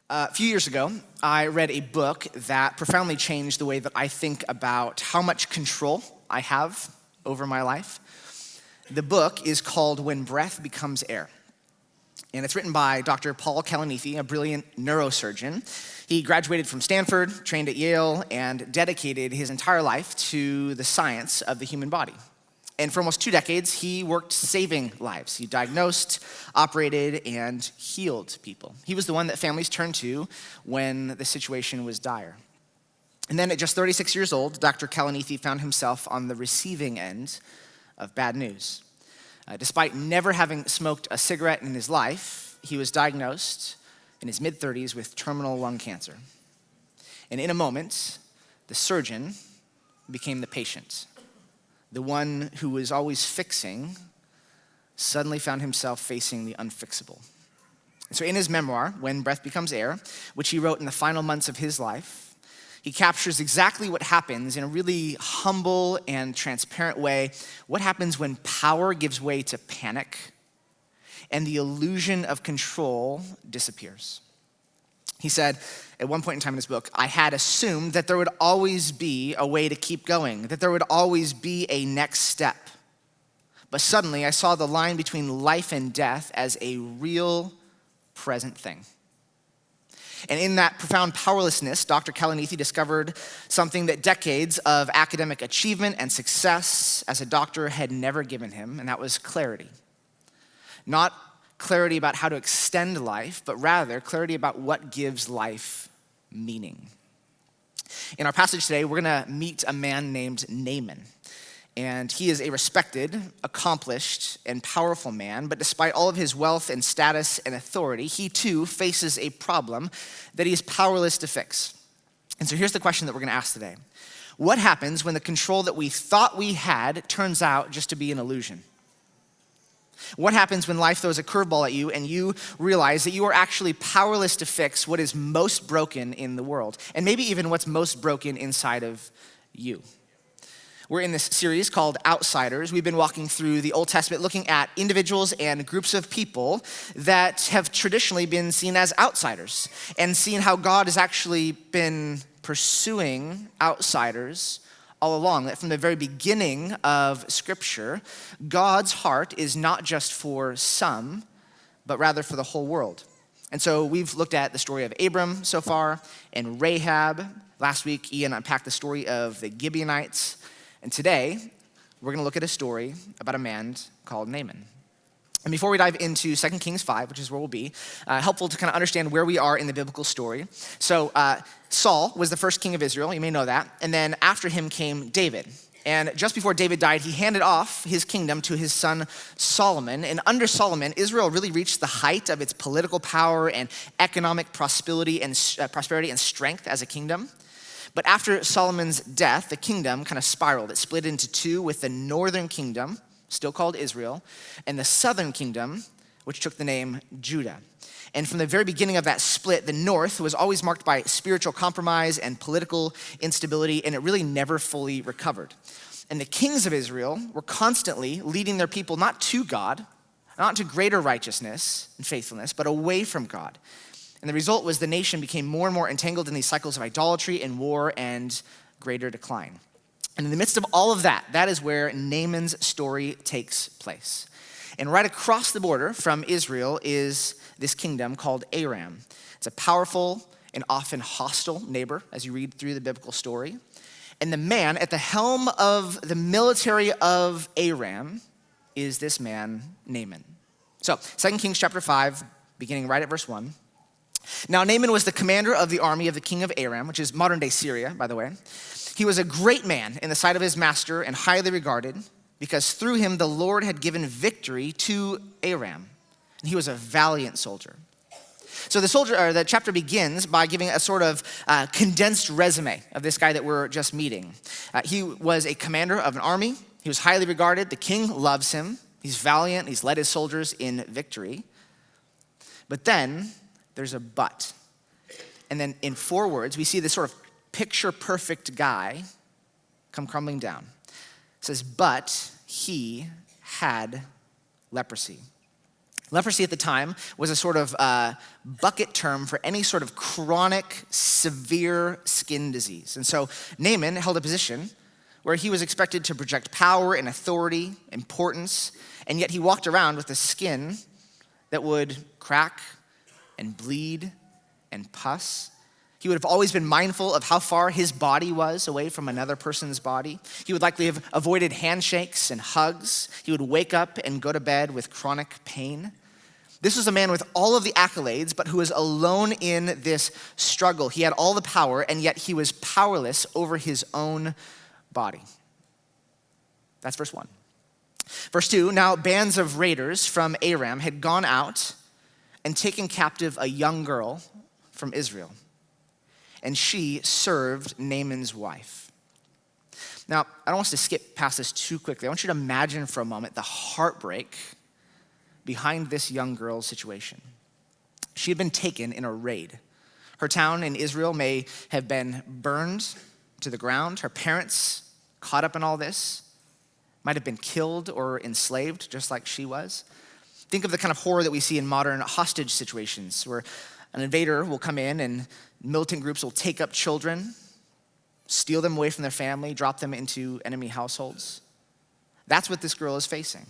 A few years ago, I read a book that profoundly changed the way that I think about how much control I have over my life. The book is called When Breath Becomes Air, and it's written by Dr. Paul Kalanithi, a brilliant neurosurgeon. He graduated from Stanford, trained at Yale, and dedicated his entire life to the science of the human body. And for almost 2 decades, he worked saving lives. He diagnosed, operated, and healed people. He was the one that families turned to when the situation was dire. And then at just 36 years old, Dr. Kalanithi found himself on the receiving end of bad news. Despite never having smoked a cigarette in his life, he was diagnosed in his mid-30s with terminal lung cancer. And in a moment, the surgeon became the patient. The one who was always fixing suddenly found himself facing the unfixable. And so in his memoir, When Breath Becomes Air, which he wrote in the final months of his life, he captures exactly what happens in a really humble and transparent way, what happens when power gives way to panic and the illusion of control disappears. He said, at one point in time in his book, I had assumed that there would always be a way to keep going, that there would always be a next step. But suddenly I saw the line between life and death as a real present thing. And in that profound powerlessness, Dr. Kalanithi discovered something that decades of academic achievement and success as a doctor had never given him, and that was clarity. Not clarity about how to extend life, but rather clarity about what gives life meaning. In our passage today, we're going to meet a man named Naaman. And he is a respected, accomplished, and powerful man, but despite all of his wealth and status and authority, he too faces a problem that he is powerless to fix. And so here's the question that we're going to ask today. What happens when the control that we thought we had turns out just to be an illusion? What happens when life throws a curveball at you and you realize that you are actually powerless to fix what is most broken in the world, and maybe even what's most broken inside of you? We're in this series called Outsiders. We've been walking through the Old Testament, looking at individuals and groups of people that have traditionally been seen as outsiders, and seeing how God has actually been pursuing outsiders all along, that from the very beginning of Scripture, God's heart is not just for some, but rather for the whole world. And so we've looked at the story of Abram so far, and Rahab. Last week, Ian unpacked the story of the Gibeonites. And today, we're going to look at a story about a man called Naaman. And before we dive into 2 Kings 5, which is where we'll be, helpful to kind of understand where we are in the biblical story. So Saul was the first king of Israel, you may know that, and then after him came David. And just before David died, he handed off his kingdom to his son Solomon. And under Solomon, Israel really reached the height of its political power and economic prosperity and strength as a kingdom. But after Solomon's death, the kingdom kind of spiraled. It split into two, with the northern kingdom, still called Israel, and the southern kingdom, which took the name Judah. And from the very beginning of that split, the north was always marked by spiritual compromise and political instability, and it really never fully recovered. And the kings of Israel were constantly leading their people not to God, not to greater righteousness and faithfulness, but away from God. And the result was the nation became more and more entangled in these cycles of idolatry and war and greater decline. And in the midst of all of that, that is where Naaman's story takes place. And right across the border from Israel is this kingdom called Aram. It's a powerful and often hostile neighbor as you read through the biblical story. And the man at the helm of the military of Aram is this man, Naaman. So 2 Kings chapter 5, beginning right at verse 1. Now Naaman was the commander of the army of the king of Aram, which is modern-day Syria, by the way. He was a great man in the sight of his master and highly regarded, because through him the Lord had given victory to Aram. And he was a valiant soldier. So the chapter begins by giving a sort of condensed resume of this guy that we're just meeting. He was a commander of an army. He was highly regarded. The king loves him. He's valiant. He's led his soldiers in victory. But then there's a but. And then in 4 words, we see this sort of picture-perfect guy come crumbling down. It says, but he had leprosy. Leprosy at the time was a sort of bucket term for any sort of chronic, severe skin disease. And so Naaman held a position where he was expected to project power and authority, importance, and yet he walked around with a skin that would crack and bleed and pus. He would have always been mindful of how far his body was away from another person's body. He would likely have avoided handshakes and hugs. He would wake up and go to bed with chronic pain. This was a man with all of the accolades, but who was alone in this struggle. He had all the power, and yet he was powerless over his own body. That's verse 1. Verse 2, now bands of raiders from Aram had gone out and taken captive a young girl from Israel, and she served Naaman's wife. Now, I don't want us to skip past this too quickly. I want you to imagine for a moment the heartbreak behind this young girl's situation. She had been taken in a raid. Her town in Israel may have been burned to the ground. Her parents, caught up in all this, might have been killed or enslaved just like she was. Think of the kind of horror that we see in modern hostage situations where an invader will come in and militant groups will take up children, steal them away from their family, drop them into enemy households. That's what this girl is facing.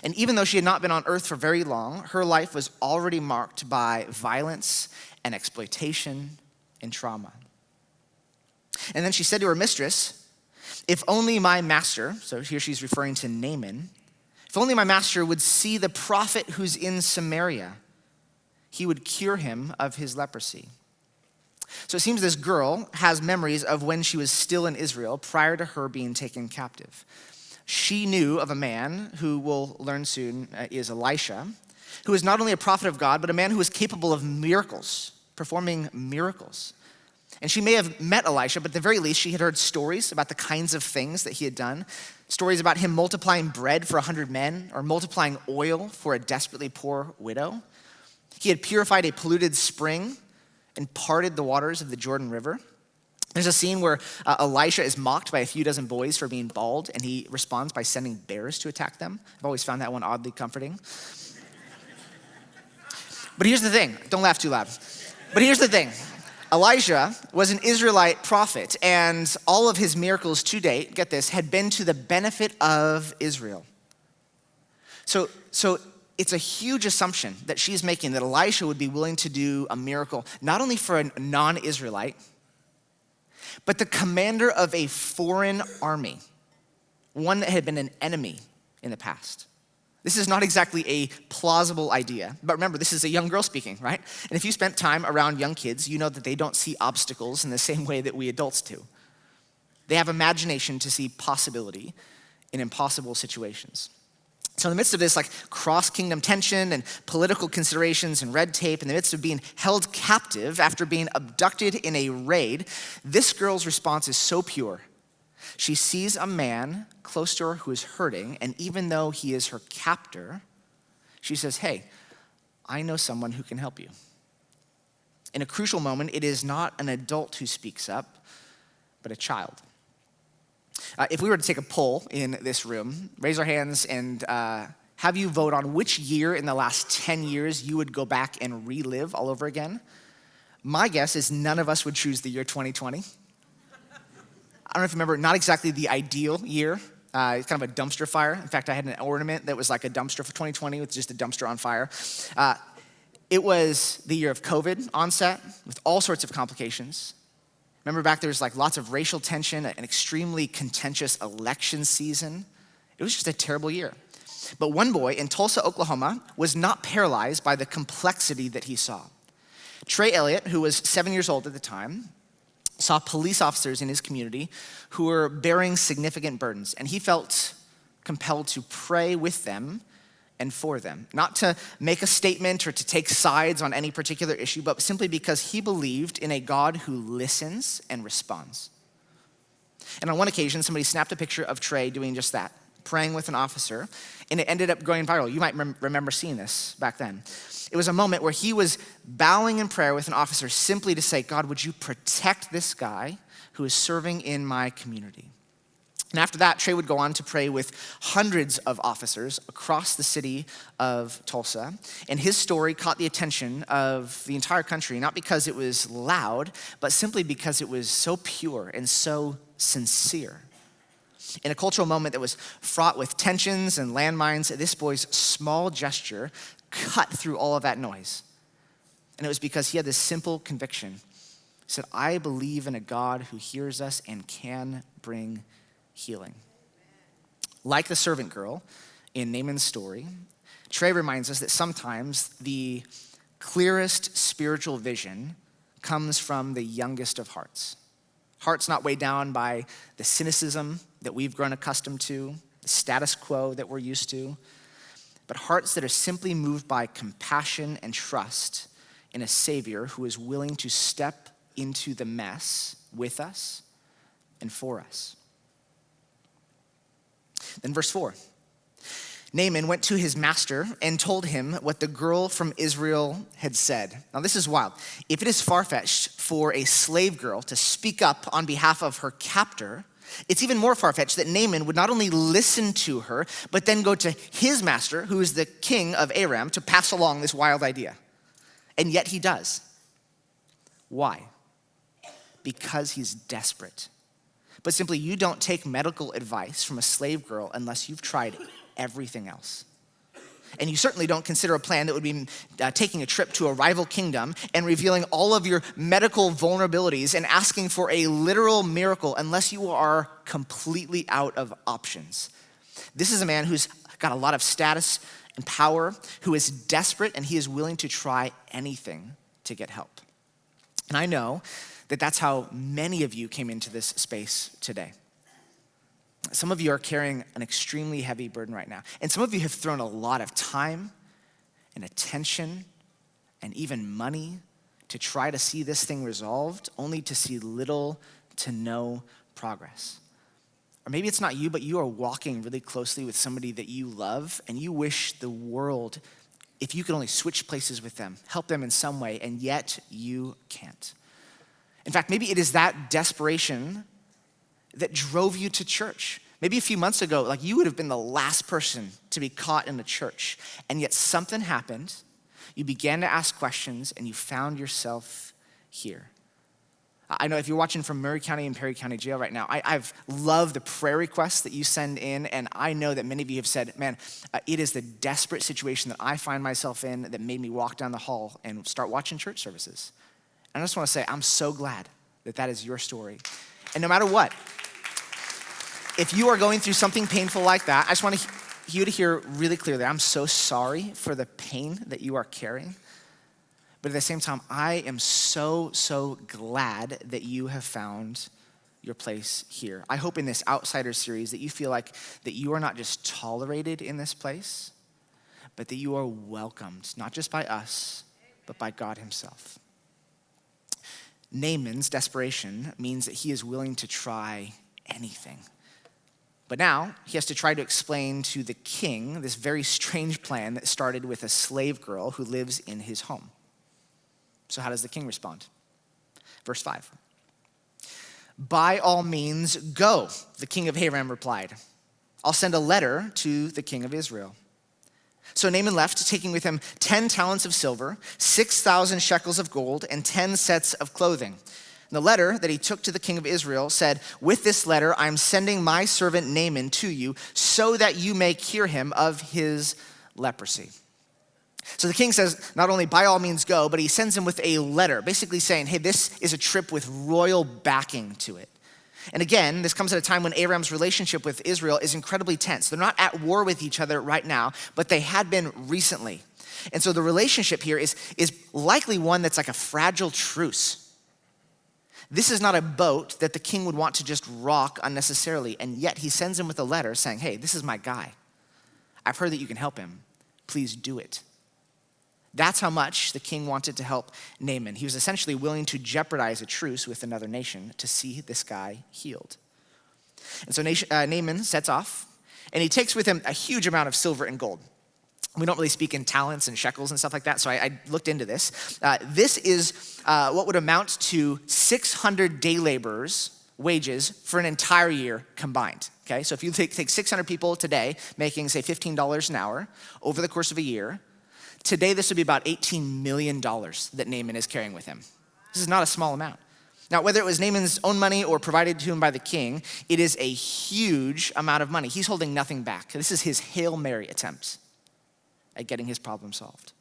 And even though she had not been on earth for very long, her life was already marked by violence and exploitation and trauma. And then she said to her mistress, if only my master, so here she's referring to Naaman, if only my master would see the prophet who's in Samaria, he would cure him of his leprosy. So it seems this girl has memories of when she was still in Israel prior to her being taken captive. She knew of a man who we'll learn soon is Elisha, who is not only a prophet of God, but a man who is capable of miracles, performing miracles. And she may have met Elisha, but at the very least, she had heard stories about the kinds of things that he had done. Stories about him multiplying bread for 100 men or multiplying oil for a desperately poor widow. He had purified a polluted spring and parted the waters of the Jordan River. There's a scene where Elisha is mocked by a few dozen boys for being bald, and he responds by sending bears to attack them. I've always found that one oddly comforting. But here's the thing. Don't laugh too loud. But here's the thing. Elijah was an Israelite prophet, and all of his miracles to date, get this, had been to the benefit of Israel. So it's a huge assumption that she's making that Elisha would be willing to do a miracle, not only for a non-Israelite, but the commander of a foreign army, one that had been an enemy in the past. This is not exactly a plausible idea, but remember, this is a young girl speaking, right? And if you spent time around young kids, you know that they don't see obstacles in the same way that we adults do. They have imagination to see possibility in impossible situations. So in the midst of this cross-kingdom tension and political considerations and red tape, in the midst of being held captive after being abducted in a raid, this girl's response is so pure. She sees a man close to her who is hurting, and even though he is her captor, she says, hey, I know someone who can help you. In a crucial moment, it is not an adult who speaks up, but a child. If we were to take a poll in this room, raise our hands and have you vote on which year in the last 10 years you would go back and relive all over again, my guess is none of us would choose the year 2020. I don't know if you remember, not exactly the ideal year. It's kind of a dumpster fire. In fact, I had an ornament that was like a dumpster for 2020 with just a dumpster on fire. It was the year of COVID onset with all sorts of complications. Remember back there was lots of racial tension, an extremely contentious election season. It was just a terrible year. But one boy in Tulsa, Oklahoma was not paralyzed by the complexity that he saw. Trey Elliott, who was 7 years old at the time, saw police officers in his community who were bearing significant burdens, and he felt compelled to pray with them and for them, not to make a statement or to take sides on any particular issue, but simply because he believed in a God who listens and responds. And on one occasion, somebody snapped a picture of Trey doing just that, praying with an officer, and it ended up going viral. You might remember seeing this back then. It was a moment where he was bowing in prayer with an officer simply to say, God, would you protect this guy who is serving in my community? And after that, Trey would go on to pray with hundreds of officers across the city of Tulsa. And his story caught the attention of the entire country, not because it was loud, but simply because it was so pure and so sincere. In a cultural moment that was fraught with tensions and landmines, this boy's small gesture cut through all of that noise. And it was because he had this simple conviction. He said, I believe in a God who hears us and can bring healing. Like the servant girl in Naaman's story, Trey reminds us that sometimes the clearest spiritual vision comes from the youngest of hearts. Hearts not weighed down by the cynicism that we've grown accustomed to, the status quo that we're used to, but hearts that are simply moved by compassion and trust in a Savior who is willing to step into the mess with us and for us. Then verse 4, Naaman went to his master and told him what the girl from Israel had said. Now this is wild. If it is far-fetched for a slave girl to speak up on behalf of her captor, it's even more far-fetched that Naaman would not only listen to her, but then go to his master, who is the king of Aram, to pass along this wild idea. And yet he does. Why? Because he's desperate. But simply, you don't take medical advice from a slave girl unless you've tried everything else. And you certainly don't consider a plan that would be taking a trip to a rival kingdom and revealing all of your medical vulnerabilities and asking for a literal miracle unless you are completely out of options. This is a man who's got a lot of status and power, who is desperate, and he is willing to try anything to get help. And I know that that's how many of you came into this space today. Some of you are carrying an extremely heavy burden right now. And some of you have thrown a lot of time and attention and even money to try to see this thing resolved, only to see little to no progress. Or maybe it's not you, but you are walking really closely with somebody that you love, and you wish the world, if you could only switch places with them, help them in some way, and yet you can't. In fact, maybe it is that desperation that drove you to church. Maybe a few months ago, like you would have been the last person to be caught in the church, and yet something happened. You began to ask questions, and you found yourself here. I know if you're watching from Murray County and Perry County Jail right now, I've loved the prayer requests that you send in, and I know that many of you have said, man, it is the desperate situation that I find myself in that made me walk down the hall and start watching church services. And I just want to say, I'm so glad that that is your story. And no matter what, if you are going through something painful like that, I just want you to hear really clearly, I'm so sorry for the pain that you are carrying. But at the same time, I am so glad that you have found your place here. I hope in this Outsider series that you feel like that you are not just tolerated in this place, but that you are welcomed, not just by us, but by God himself. Naaman's desperation means that he is willing to try anything. But now he has to try to explain to the king this very strange plan that started with a slave girl who lives in his home. So how does the king respond? Verse 5. By all means, go, the king of Aram replied. I'll send a letter to the king of Israel. So Naaman left, taking with him 10 talents of silver, 6,000 shekels of gold, and 10 sets of clothing. And the letter that he took to the king of Israel said, with this letter, I'm sending my servant Naaman to you so that you may cure him of his leprosy. So the king says, not only by all means go, but he sends him with a letter, basically saying, hey, this is a trip with royal backing to it. And again, this comes at a time when Aram's relationship with Israel is incredibly tense. They're not at war with each other right now, but they had been recently. And so the relationship here is likely one that's like a fragile truce. This is not a boat that the king would want to just rock unnecessarily, and yet he sends him with a letter saying, hey, this is my guy. I've heard that you can help him. Please do it. That's how much the king wanted to help Naaman. He was essentially willing to jeopardize a truce with another nation to see this guy healed. And so Naaman sets off, and he takes with him a huge amount of silver and gold. We don't really speak in talents and shekels and stuff like that, so I looked into this. This is what would amount to 600 day laborers wages for an entire year combined, okay? So if you take 600 people today making, say, $15 an hour over the course of a year, today this would be about $18 million that Naaman is carrying with him. This is not a small amount. Now, whether it was Naaman's own money or provided to him by the king, it is a huge amount of money. He's holding nothing back. This is his Hail Mary attempt at getting his problem solved.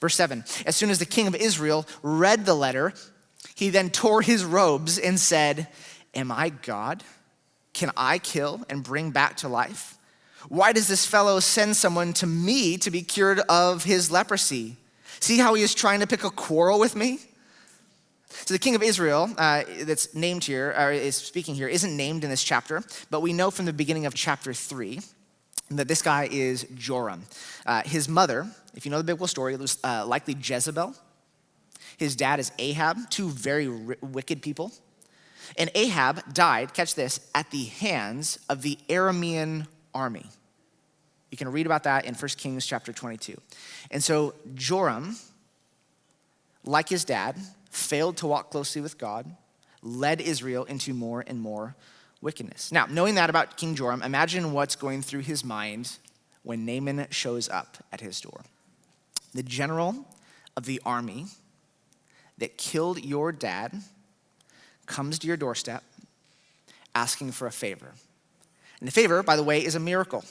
Verse 7, as soon as the king of Israel read the letter, he then tore his robes and said, am I God? Can I kill and bring back to life? Why does this fellow send someone to me to be cured of his leprosy? See how he is trying to pick a quarrel with me? So the king of Israel that's named here, or is speaking here, isn't named in this chapter, but we know from the beginning of chapter 3 that this guy is Joram. His mother, if you know the biblical story, it was likely Jezebel. His dad is Ahab, two very wicked people. And Ahab died, catch this, at the hands of the Aramean army. You can read about that in 1 Kings chapter 22. And so Joram, like his dad, failed to walk closely with God, led Israel into more and more wickedness. Now, knowing that about King Joram, imagine what's going through his mind when Naaman shows up at his door. The general of the army that killed your dad comes to your doorstep asking for a favor. And the favor, by the way, is a miracle.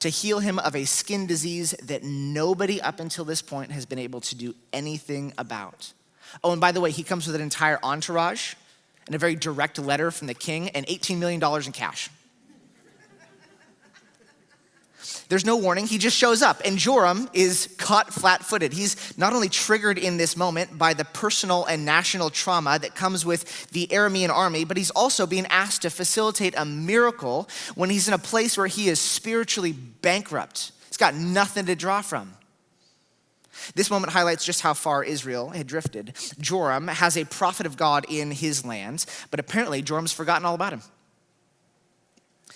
To heal him of a skin disease that nobody up until this point has been able to do anything about. Oh, and by the way, he comes with an entire entourage and a very direct letter from the king and $18 million in cash. There's no warning, he just shows up, and Joram is caught flat-footed. He's not only triggered in this moment by the personal and national trauma that comes with the Aramean army, but he's also being asked to facilitate a miracle when he's in a place where he is spiritually bankrupt. He's got nothing to draw from. This moment highlights just how far Israel had drifted. Joram has a prophet of God in his land, but apparently Joram's forgotten all about him.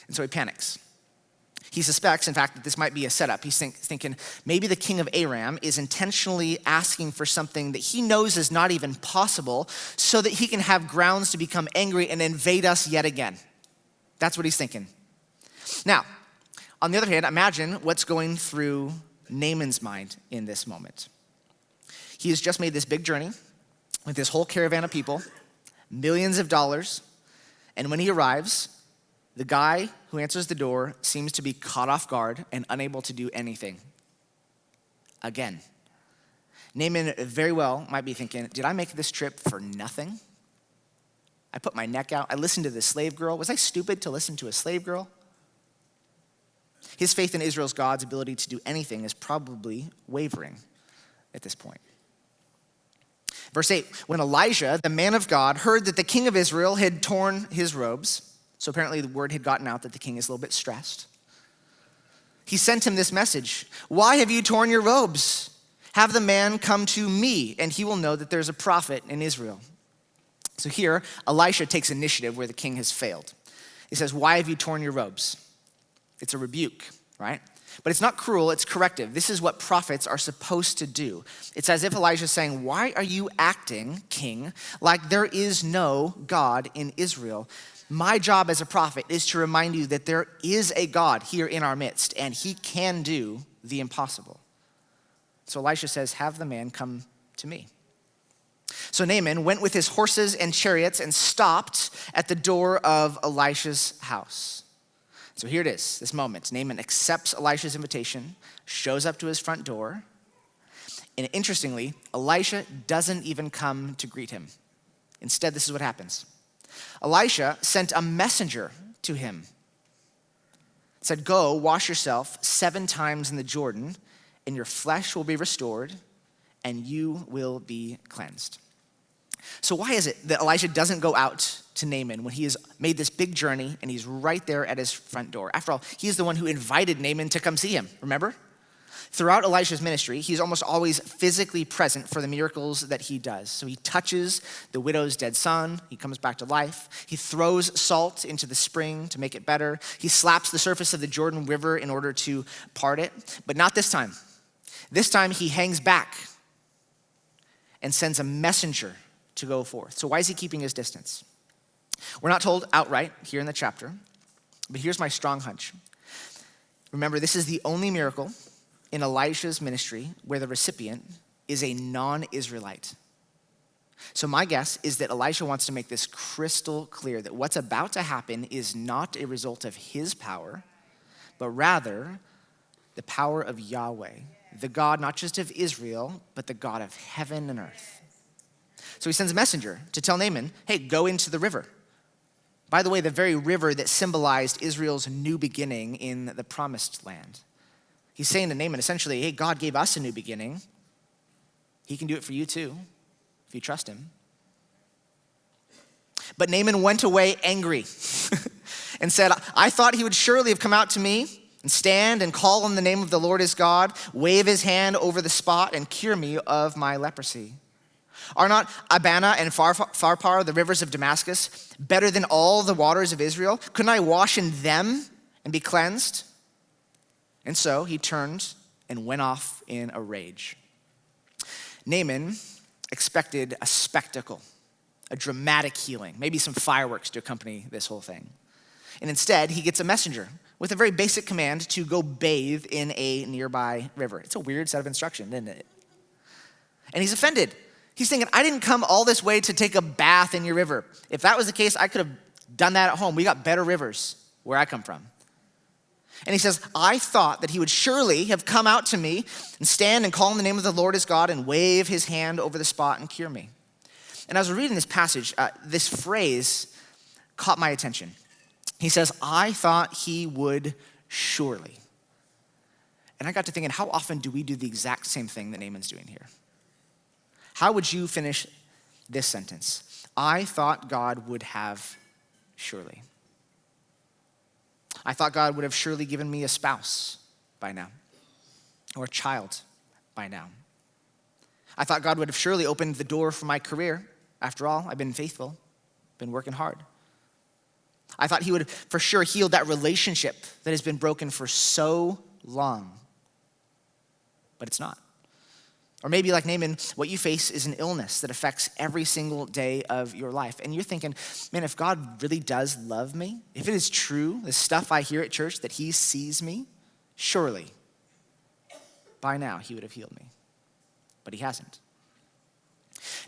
And so he panics. He suspects, in fact, that this might be a setup. He's thinking maybe the king of Aram is intentionally asking for something that he knows is not even possible so that he can have grounds to become angry and invade us yet again. That's what he's thinking. Now, on the other hand, imagine what's going through Naaman's mind in this moment. He has just made this big journey with this whole caravan of people, millions of dollars, and when he arrives, the guy who answers the door seems to be caught off guard and unable to do anything. Again, Naaman very well might be thinking, did I make this trip for nothing? I put my neck out. I listened to this slave girl. Was I stupid to listen to a slave girl? His faith in Israel's God's ability to do anything is probably wavering at this point. Verse 8, when Elijah, the man of God, heard that the king of Israel had torn his robes, so apparently the word had gotten out that the king is a little bit stressed. He sent him this message. Why have you torn your robes? Have the man come to me, and he will know that there's a prophet in Israel. So here, Elisha takes initiative where the king has failed. He says, why have you torn your robes? It's a rebuke, right? But it's not cruel, it's corrective. This is what prophets are supposed to do. It's as if Elijah's saying, why are you acting, king, like there is no God in Israel? My job as a prophet is to remind you that there is a God here in our midst, and he can do the impossible. So Elisha says, have the man come to me. So Naaman went with his horses and chariots and stopped at the door of Elisha's house. So here it is, this moment. Naaman accepts Elisha's invitation, shows up to his front door, and interestingly, Elisha doesn't even come to greet him. Instead, this is what happens. Elisha sent a messenger to him. Said, go wash yourself 7 times in the Jordan, and your flesh will be restored, and you will be cleansed. So why is it that Elisha doesn't go out to Naaman when he has made this big journey and he's right there at his front door? After all, he's the one who invited Naaman to come see him, remember? Throughout Elisha's ministry, he's almost always physically present for the miracles that he does. So he touches the widow's dead son, he comes back to life. He throws salt into the spring to make it better. He slaps the surface of the Jordan River in order to part it, but not this time. This time he hangs back and sends a messenger to go forth. So why is he keeping his distance? We're not told outright here in the chapter, but here's my strong hunch. Remember, this is the only miracle in Elisha's ministry where the recipient is a non-Israelite. So my guess is that Elisha wants to make this crystal clear that what's about to happen is not a result of his power, but rather the power of Yahweh, the God not just of Israel, but the God of heaven and earth. So he sends a messenger to tell Naaman, hey, go into the river. By the way, the very river that symbolized Israel's new beginning in the promised land. He's saying to Naaman essentially, hey, God gave us a new beginning. He can do it for you too, if you trust him. But Naaman went away angry and said, I thought he would surely have come out to me and stand and call on the name of the Lord his God, wave his hand over the spot and cure me of my leprosy. Are not Abana and Pharpar, the rivers of Damascus, better than all the waters of Israel? Couldn't I wash in them and be cleansed? And so he turned and went off in a rage. Naaman expected a spectacle, a dramatic healing, maybe some fireworks to accompany this whole thing. And instead, he gets a messenger with a very basic command to go bathe in a nearby river. It's a weird set of instruction, isn't it? And he's offended. He's thinking, I didn't come all this way to take a bath in your river. If that was the case, I could have done that at home. We got better rivers where I come from. And he says, I thought that he would surely have come out to me and stand and call on the name of the Lord his God and wave his hand over the spot and cure me. And as I was reading this passage, this phrase caught my attention. He says, I thought he would surely. And I got to thinking, how often do we do the exact same thing that Naaman's doing here? How would you finish this sentence? I thought God would have surely. I thought God would have surely given me a spouse by now, or a child by now. I thought God would have surely opened the door for my career. After all, I've been faithful, been working hard. I thought he would for sure heal that relationship that has been broken for so long. But it's not. Or maybe like Naaman, what you face is an illness that affects every single day of your life. And you're thinking, man, if God really does love me, if it is true, the stuff I hear at church, that he sees me, surely by now he would have healed me. But he hasn't.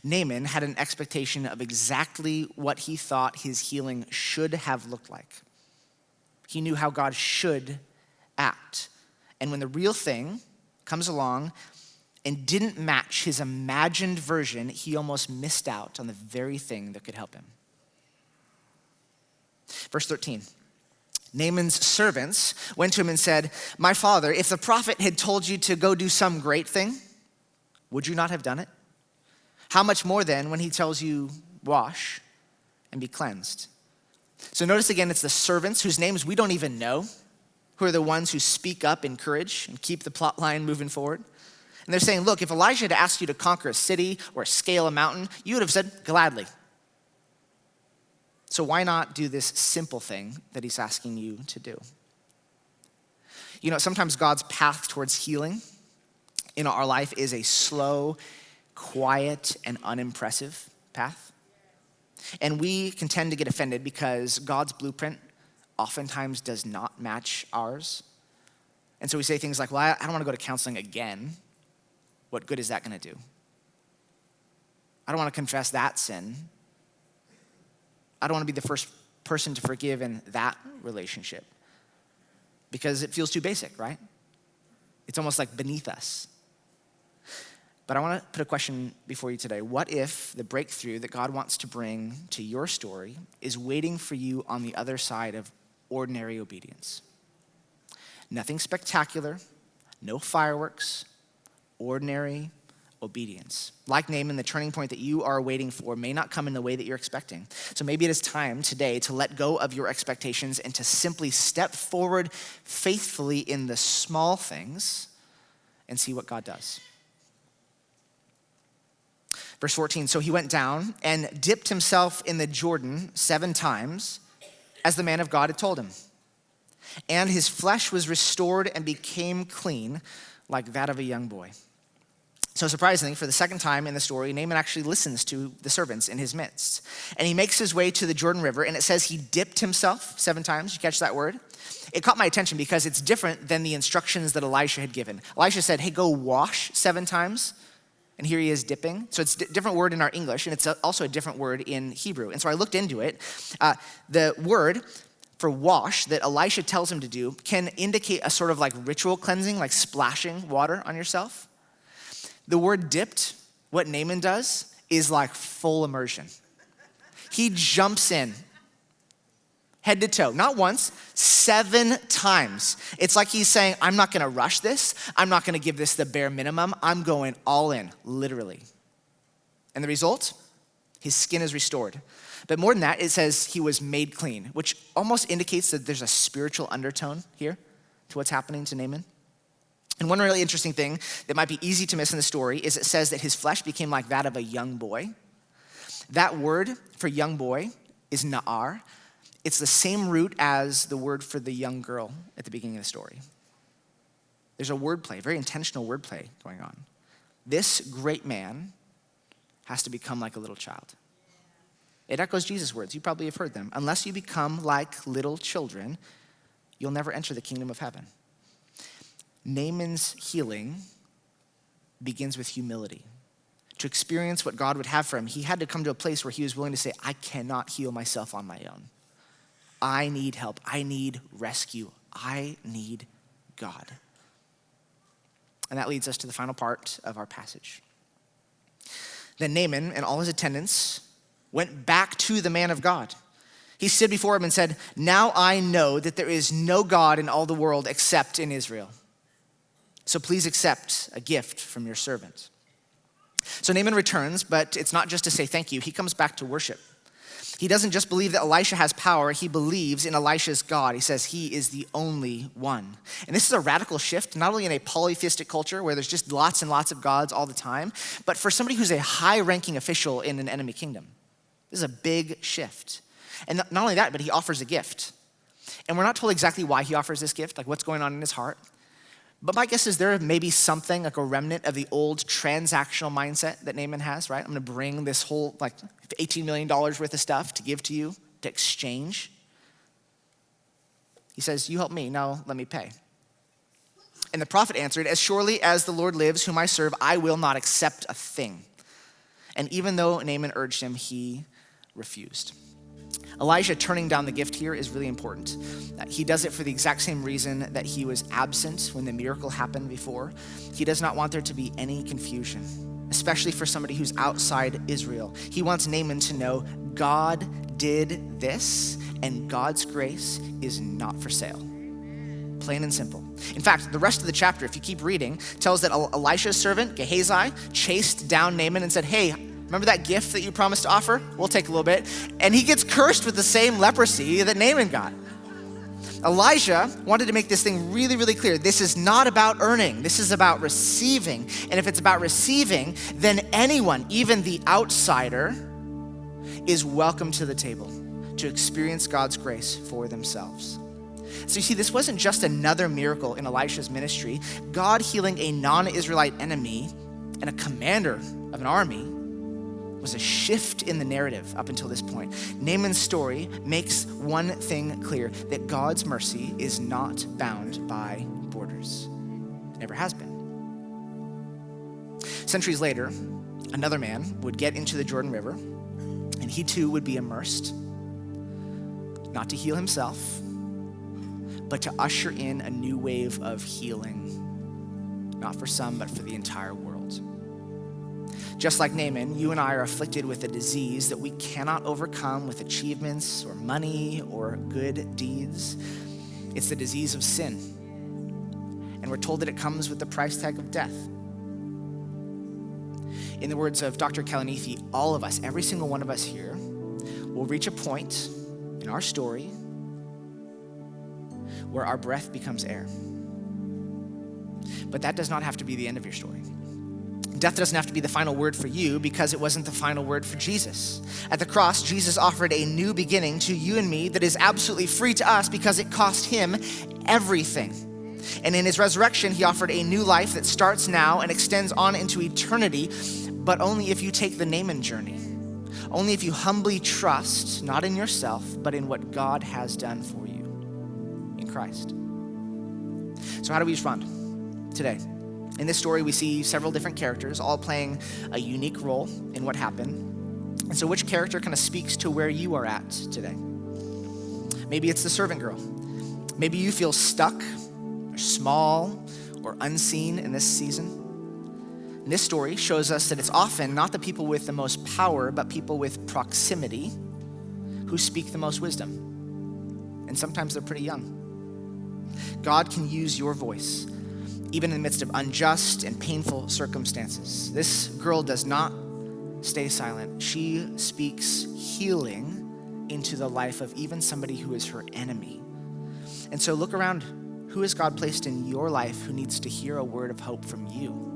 Naaman had an expectation of exactly what he thought his healing should have looked like. He knew how God should act. And when the real thing comes along and didn't match his imagined version, he almost missed out on the very thing that could help him. Verse 13, Naaman's servants went to him and said, my father, if the prophet had told you to go do some great thing, would you not have done it? How much more then when he tells you, wash and be cleansed? So notice again, it's the servants whose names we don't even know, who are the ones who speak up, encourage, and keep the plot line moving forward. And they're saying, look, if Elijah had asked you to conquer a city or scale a mountain, you would have said, gladly. So why not do this simple thing that he's asking you to do? You know, sometimes God's path towards healing in our life is a slow, quiet, and unimpressive path. And we can tend to get offended because God's blueprint oftentimes does not match ours. And so we say things like, well, I don't want to go to counseling again. What good is that going to do? I don't want to confess that sin. I don't want to be the first person to forgive in that relationship because it feels too basic, right? It's almost like beneath us. But I want to put a question before you today. What if the breakthrough that God wants to bring to your story is waiting for you on the other side of ordinary obedience? Nothing spectacular, no fireworks, ordinary obedience. Like Naaman, the turning point that you are waiting for may not come in the way that you're expecting. So maybe it is time today to let go of your expectations and to simply step forward faithfully in the small things and see what God does. Verse 14, so he went down and dipped himself in the Jordan 7 times, as the man of God had told him. And his flesh was restored and became clean like that of a young boy. So surprisingly, for the second time in the story, Naaman actually listens to the servants in his midst. And he makes his way to the Jordan River, and it says he dipped himself 7 times. You catch that word? It caught my attention because it's different than the instructions that Elisha had given. Elisha said, hey, go wash 7 times. And here he is dipping. So it's a different word in our English, and it's also a different word in Hebrew. And so I looked into it. The word for wash that Elisha tells him to do can indicate a sort of like ritual cleansing, like splashing water on yourself. The word dipped, what Naaman does, is like full immersion. He jumps in, head to toe, not once, 7 times. It's like he's saying, I'm not gonna rush this. I'm not gonna give this the bare minimum. I'm going all in, literally. And the result? His skin is restored. But more than that, it says he was made clean, which almost indicates that there's a spiritual undertone here to what's happening to Naaman. And one really interesting thing that might be easy to miss in the story is it says that his flesh became like that of a young boy. That word for young boy is na'ar. It's the same root as the word for the young girl at the beginning of the story. There's a wordplay, very intentional wordplay going on. This great man has to become like a little child. It echoes Jesus' words. You probably have heard them. Unless you become like little children, you'll never enter the kingdom of heaven. Naaman's healing begins with humility. To experience what God would have for him, he had to come to a place where he was willing to say, I cannot heal myself on my own. I need help. I need rescue. I need God. And that leads us to the final part of our passage. Then Naaman and all his attendants went back to the man of God. He stood before him and said, now I know that there is no God in all the world except in Israel. So please accept a gift from your servant. So Naaman returns, but it's not just to say thank you. He comes back to worship. He doesn't just believe that Elisha has power. He believes in Elisha's God. He says he is the only one. And this is a radical shift, not only in a polytheistic culture where there's just lots and lots of gods all the time, but for somebody who's a high-ranking official in an enemy kingdom. This is a big shift. And not only that, but he offers a gift. And we're not told exactly why he offers this gift, like what's going on in his heart. But my guess is there may be something like a remnant of the old transactional mindset that Naaman has, right? I'm gonna bring this whole like $18 million worth of stuff to give to you to exchange. He says, you help me, now let me pay. And the prophet answered, as surely as the Lord lives, whom I serve, I will not accept a thing. And even though Naaman urged him, he refused. Elijah turning down the gift here is really important. He does it for the exact same reason that he was absent when the miracle happened before. He does not want there to be any confusion, especially for somebody who's outside Israel. He wants Naaman to know God did this, and God's grace is not for sale. Plain and simple. In fact, the rest of the chapter, if you keep reading, tells that Elisha's servant, Gehazi, chased down Naaman and said, hey, remember that gift that you promised to offer? We'll take a little bit. And he gets cursed with the same leprosy that Naaman got. Elijah wanted to make this thing really, really clear. This is not about earning. This is about receiving. And if it's about receiving, then anyone, even the outsider, is welcome to the table to experience God's grace for themselves. So you see, this wasn't just another miracle in Elisha's ministry. God healing a non-Israelite enemy and a commander of an army was a shift in the narrative up until this point. Naaman's story makes one thing clear, that God's mercy is not bound by borders. It never has been. Centuries later, another man would get into the Jordan River, and he too would be immersed, not to heal himself, but to usher in a new wave of healing, not for some, but for the entire world. Just like Naaman, you and I are afflicted with a disease that we cannot overcome with achievements or money or good deeds. It's the disease of sin. And we're told that it comes with the price tag of death. In the words of Dr. Kalanithi, all of us, every single one of us here, will reach a point in our story where our breath becomes air. But that does not have to be the end of your story. Death doesn't have to be the final word for you because it wasn't the final word for Jesus. At the cross, Jesus offered a new beginning to you and me that is absolutely free to us because it cost him everything. And in his resurrection, he offered a new life that starts now and extends on into eternity, but only if you take the Naaman journey. Only if you humbly trust, not in yourself, but in what God has done for you in Christ. So how do we respond today? In this story, we see several different characters, all playing a unique role in what happened. And so which character kind of speaks to where you are at today? Maybe it's the servant girl. Maybe you feel stuck, or small, or unseen in this season. And this story shows us that it's often not the people with the most power, but people with proximity who speak the most wisdom. And sometimes they're pretty young. God can use your voice, even in the midst of unjust and painful circumstances. This girl does not stay silent. She speaks healing into the life of even somebody who is her enemy. And so look around. Who has God placed in your life who needs to hear a word of hope from you?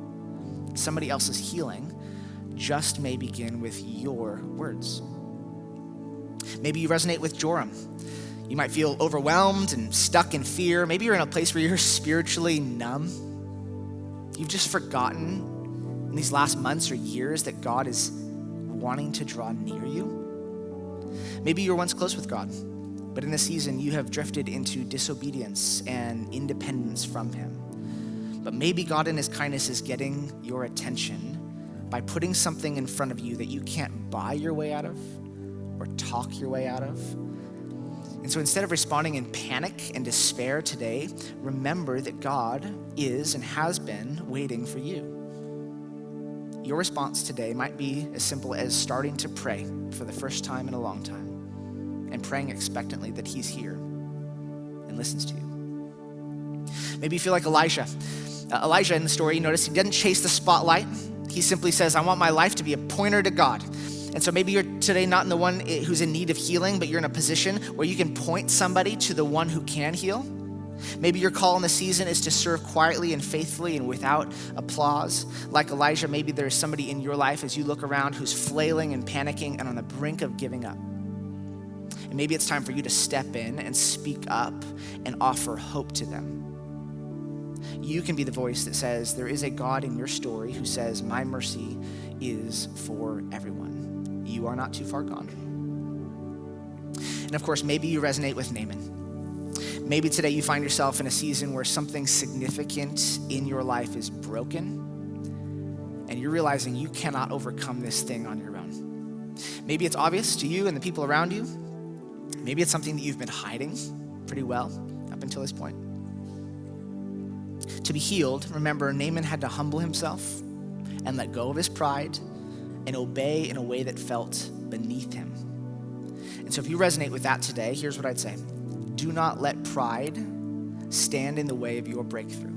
Somebody else's healing just may begin with your words. Maybe you resonate with Joram. You might feel overwhelmed and stuck in fear. Maybe you're in a place where you're spiritually numb. You've just forgotten in these last months or years that God is wanting to draw near you. Maybe you were once close with God, but in this season you have drifted into disobedience and independence from him. But maybe God in his kindness is getting your attention by putting something in front of you that you can't buy your way out of or talk your way out of. And so instead of responding in panic and despair today, remember that God is and has been waiting for you. Your response today might be as simple as starting to pray for the first time in a long time and praying expectantly that he's here and listens to you. Maybe you feel like Elijah. Elijah in the story, you notice he didn't chase the spotlight. He simply says, I want my life to be a pointer to God. And so maybe you're today not in the one who's in need of healing, but you're in a position where you can point somebody to the one who can heal. Maybe your call in the season is to serve quietly and faithfully and without applause. Like Elijah, maybe there's somebody in your life as you look around who's flailing and panicking and on the brink of giving up. And maybe it's time for you to step in and speak up and offer hope to them. You can be the voice that says, there is a God in your story who says, my mercy is for everyone. You are not too far gone. And of course, maybe you resonate with Naaman. Maybe today you find yourself in a season where something significant in your life is broken, and you're realizing you cannot overcome this thing on your own. Maybe it's obvious to you and the people around you. Maybe it's something that you've been hiding pretty well up until this point. To be healed, remember, Naaman had to humble himself and let go of his pride and obey in a way that felt beneath him. And so if you resonate with that today, here's what I'd say. Do not let pride stand in the way of your breakthrough.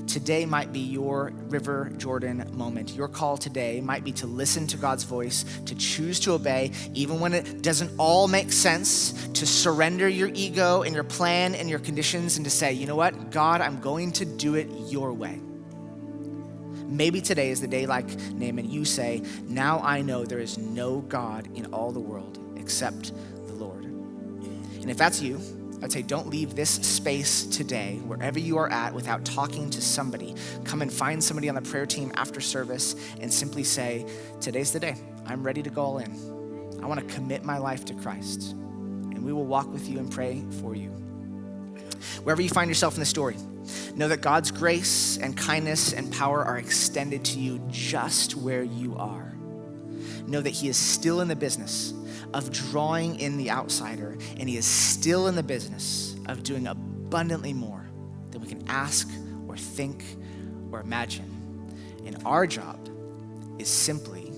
Today might be your River Jordan moment. Your call today might be to listen to God's voice, to choose to obey, even when it doesn't all make sense, to surrender your ego and your plan and your conditions and to say, you know what, God, I'm going to do it your way. Maybe today is the day like Naaman, you say, now I know there is no God in all the world except the Lord. And if that's you, I'd say don't leave this space today, wherever you are at, without talking to somebody. Come and find somebody on the prayer team after service and simply say, today's the day. I'm ready to go all in. I want to commit my life to Christ. And we will walk with you and pray for you. Wherever you find yourself in the story, know that God's grace and kindness and power are extended to you just where you are. Know that he is still in the business of drawing in the outsider, and he is still in the business of doing abundantly more than we can ask or think or imagine. And our job is simply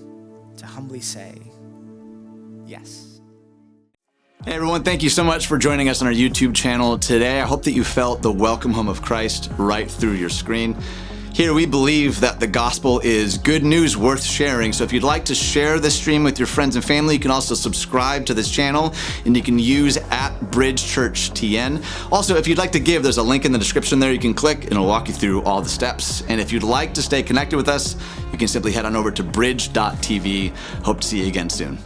to humbly say, yes. Hey everyone, thank you so much for joining us on our YouTube channel today. I hope that you felt the welcome home of Christ right through your screen. Here we believe that the gospel is good news worth sharing. So if you'd like to share this stream with your friends and family, you can also subscribe to this channel, and you can use @BridgeChurchTN. Also, if you'd like to give, there's a link in the description there you can click, and it'll walk you through all the steps. And if you'd like to stay connected with us, you can simply head on over to bridge.tv. Hope to see you again soon.